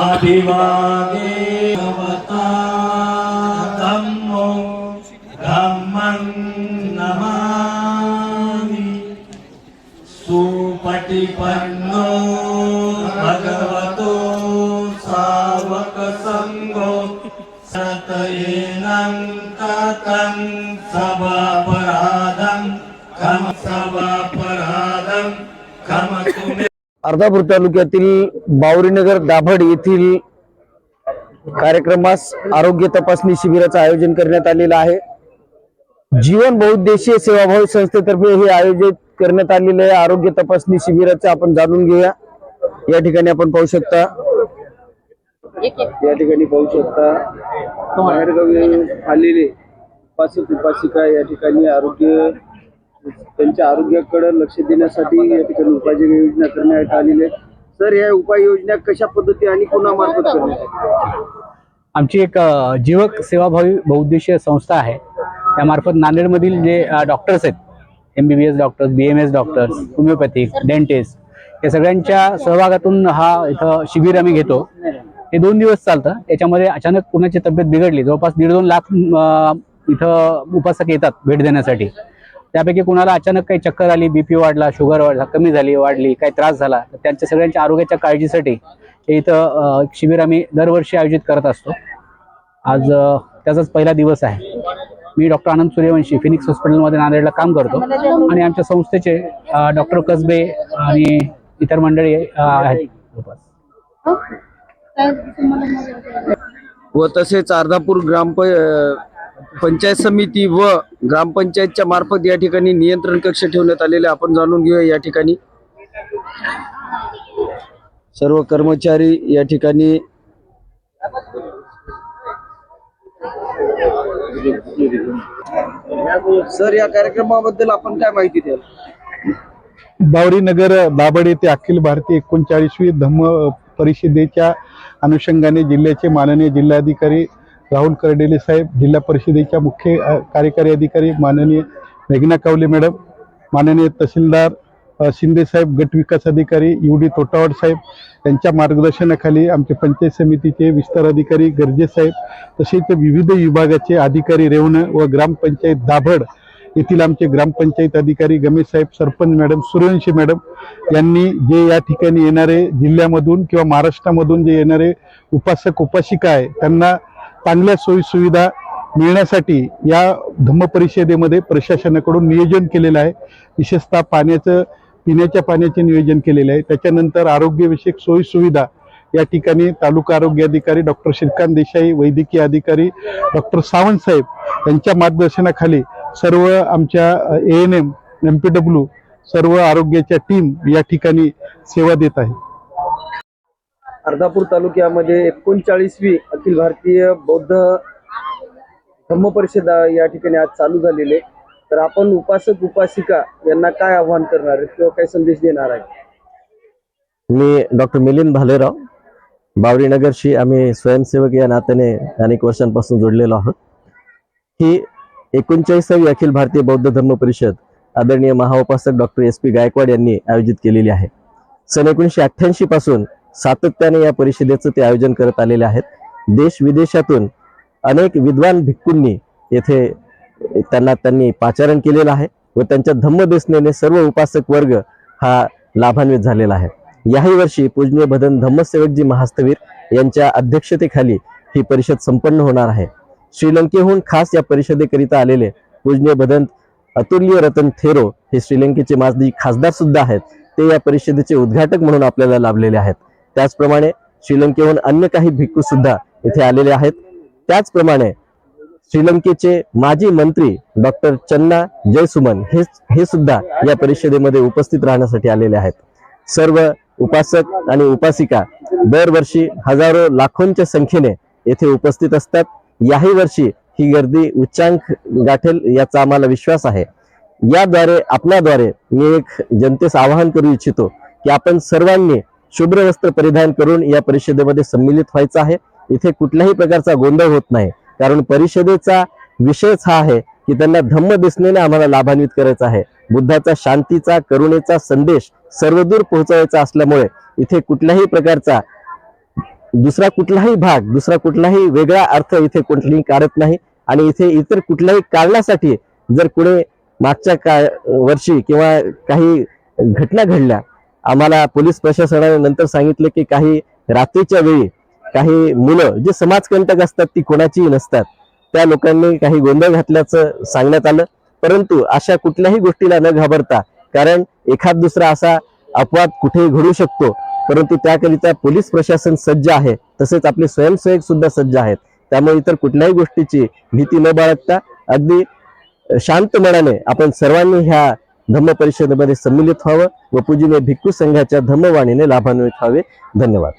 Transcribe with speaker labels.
Speaker 1: अभिवादे भवता धम्मो धम्मं नमामि सुपटिपन्नो भगवतो सावक संघो सतयेनं कतं सवापराधं खमतु मे।
Speaker 2: अर्धापूर तालुक्यातील बावरीनगर दाभड येथील कार्यक्रमास आरोग्य तपासणी शिबिराचं आयोजन करण्यात आलेलं आहे। जीवन बहुउद्देशीय सेवाभावी संस्थेतर्फे हे आयोजित करण्यात आलेले आरोग्य तपासणी शिबिराचं आपण जाणून घेऊया। या ठिकाणी आपण पाहू शकता बाहेरगावी आलेले उपासिका या ठिकाणी त्यांच्या आरोग्याकडे लक्ष देण्यासाठी या ठिकाणी उपाययोजना योजना करण्यात आलेली आहे। सर, या उपाययोजना कशा पद्धती आणि कोणामार्फत करण्यात?
Speaker 3: आमची एक जीवक सेवाभावी बहुउद्देशीय संस्था आहे। त्यामार्फत नांदेडमधील जे डॉक्टर्स आहेत, MBBS doctors, BMS doctors, homeopathic, dentist, या सगळ्यांच्या सहभागातून हा इथं शिबिर आम्ही घेतो। हे 2 दिवस चालतं। याच्यामध्ये अचानक कुणाची तब्येत बिघडली, जवळपास 1.5-2 लाख इथं उपासक येतात भेट देण्यासाठी। त्यापैकी कुणाला अचानक काही चक्कर आली, BP वाढला, शुगर वाढला, कमी झाली, वाढली, काही त्रास झाला, तर त्यांच्या सगळ्यांच्या आरोग्याच्या काळजीसाठी हे इथं शिबिर आम्ही दरवर्षी आयोजित करत असतो। आज त्याचाच पहिला दिवस आहे। मी डॉक्टर आनंद सूर्यवंशी फिनिक्स हॉस्पिटलमध्ये नांदेडला काम करतो आणि आमच्या संस्थेचे डॉक्टर कसबे आणि इतर मंडळी आहेत।
Speaker 2: व तसेच अर्धापूर पंचायत समिती व ग्रामपंचायतच्या मार्फत या ठिकाणी नियंत्रण कक्ष ठेवण्यात आलेले आपण जाणून घेऊया। या ठिकाणी सर्व कर्मचारी या ठिकाणी सर, या कार्यक्रमाबद्दल आपण काय माहिती द्याल?
Speaker 4: बावरीनगर दाभड येथे अखिल भारतीय 39वी धम्म परिषदेच्या अनुषंगाने जिल्ह्याचे माननीय जिल्हाधिकारी राहुल कर्डेले साहेब, जिल्हा परिषदेच्या मुख्य कार्यकारी अधिकारी माननीय मेघना कावले मॅडम, माननीय तहसीलदार शिंदे साहेब, गट विकास अधिकारी UD तोटावड साहेब यांच्या मार्गदर्शनाखाली आमचे पंचायत समितीचे विस्तार अधिकारी गर्जे साहेब, तसेच विविध विभागाचे अधिकारी रेवण व ग्रामपंचायत दाभड येथील आमचे ग्रामपंचायत अधिकारी गमेश साहेब, सरपंच मॅडम, सूर्यवंशी मॅडम यांनी जे या ठिकाणी येणारे जिल्ह्यामधून किंवा महाराष्ट्रामधून जे येणारे उपासक उपासिका आहे त्यांना चांगल्या सोयी सुविधा मिळण्यासाठी या धम्म परिषदेमध्ये प्रशासनाकडून नियोजन केलेलं आहे। विशेषतः पिण्याच्या पाण्याचे नियोजन केलेले आहे। त्याच्यानंतर आरोग्यविषयक सोयी सुविधा या ठिकाणी तालुका आरोग्य अधिकारी डॉक्टर श्रीकांत देसाई, वैद्यकीय अधिकारी डॉक्टर सावंत साहेब यांच्या मार्गदर्शनाखाली सर्व आमच्या ANM, MPW सर्व आरोग्याच्या टीम या ठिकाणी सेवा देत आहे।
Speaker 2: अर्धापूर तालुक्यामध्ये 39वी अखिल भारतीय बौद्ध धम्म परिषद या ठिकाणी आज चालू झालेले, तर आपण उपासक उपासिका यांना काय आव्हान करणार आहे किंवा काय संदेश देणार आहे?
Speaker 5: मी डॉक्टर मिलिंद भालेराव, बावरीनगरशी आम्ही स्वयंसेवक या नात्याने अनेक वर्षांपासून जोडलेलो आहोत। ही 39वी अखिल भारतीय बौद्ध धर्म परिषद आदरणीय महाउपासक डॉक्टर SP गायकवाड यांनी आयोजित केलेली आहे. सन 1988 पासून सातत्याने या परिषदेचं ते आयोजन करत आलेले आहेत. देश विदेशातून अनेक विद्वान भिक्खूंनी येथे त्यांनी पाचारण केलेलं आहे व त्यांच्या धम्मदेसनेने सर्व उपासक वर्ग हा लाभान्वित झालेला आहे. याही वर्षी पूजनीय भदन धम्मसेवकजी महास्थवीर यांच्या अध्यक्षतेखाली ही परिषद संपन्न होणार आहे. श्रीलंकेहून खास या परिषदेकरिता आलेले पूजनीय भदंत अतुल्य रतन थेरो हे श्रीलंकेचे माजी खासदार सुद्धा आहेत. ते या परिषदेचे उद्घाटक म्हणून आपल्याला लाभलेले आहेत. त्याचप्रमाणे श्रीलंकेहून अन्य काही भिक्खू सुद्धा इथे आलेले आहेत. त्याचप्रमाणे श्रीलंकेचे माजी मंत्री डॉक्टर चन्ना जयसुमन हे सुद्धा या परिषदेमध्ये उपस्थित राहण्यासाठी आलेले आहेत. सर्व उपासक आणि उपासिका दरवर्षी हजारो लाखोंच्या संख्येने येथे उपस्थित असतात. याही वर्षी ही गर्दी उच्चांक गाठेल याचा आम्हाला विश्वास आहे. याद्वारे आपल्याद्वारे मी एक जनतेस आवाहन करू इच्छितो की आपण सर्वांनी शुभ्र वस्त्र परिधान करून या परिषदेमध्ये सम्मिलित व्हायचं आहे. इथे कुठल्याही प्रकारचा गोंधळ होत नाही, कारण परिषदेचा विषयच हा आहे की त्यांना धम्मदेसनेने आम्हाला लाभान्वित करायचा आहे. बुद्धाचा शांतीचा करुणेचा संदेश सर्वदूर पोहोचवायचा असल्यामुळे इथे कुठल्याही प्रकारचा दुसरा कुठलाही वेगळा अर्थ इथे कोणताही काढत नाही. आणि इथे इतर कुठल्याही कारणासाठी जर कुणी मागच्या वर्षी किंवा काही घटना घडल्या, आम्हाला पोलीस प्रशासनाने नंतर सांगितले की काही रात्रीच्या वेळी काही मुलं जे समाजकंटक असतात ती कोणाचीही नसतात, त्या लोकांनी काही गोंधळ घातल्याचं सांगण्यात आलं. परंतु अशा कुठल्याही गोष्टीला न घाबरता, कारण एखाद दुसरा असा अपवाद कुठेही घडू शकतो, परंतु त्याकरिता पोलीस प्रशासन सज्ज आहे, तसेच आपले स्वयंसेवक सुद्धा सज्ज आहेत. त्यामुळे इतर कुठल्याही गोष्टीची भीती न बाळगता अगदी शांत मनाने आपण सर्वांनी ह्या धम्म परिषदेमध्ये सम्मिलित व्हावं व पूजनीय भिक्खू संघाच्या धम्मवाणीने लाभान्वित व्हावे. धन्यवाद.